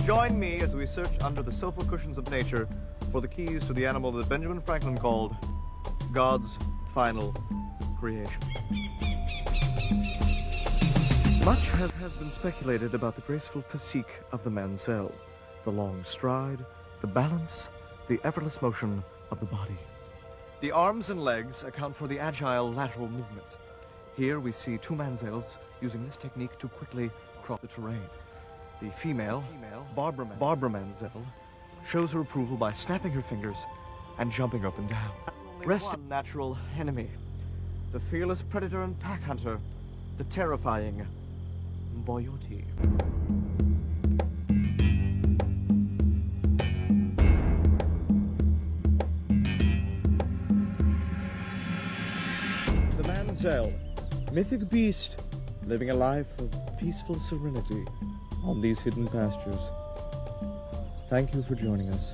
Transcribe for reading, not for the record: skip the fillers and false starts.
Join me as we search under the sofa cushions of nature for the keys to the animal that Benjamin Franklin called God's final creation. Much has been speculated about the graceful physique of the mansell, the long stride, the balance, the effortless motion of the body. The arms and legs account for the agile lateral movement. Here we see two mansells using this technique to quickly cross the terrain. The female, Barbara Mansell, shows her approval by snapping her fingers and jumping up and down. Resting natural enemy, the fearless predator and pack hunter, the terrifying Boyote. The mansell, mythic beast, living a life of peaceful serenity on these hidden pastures. Thank you for joining us.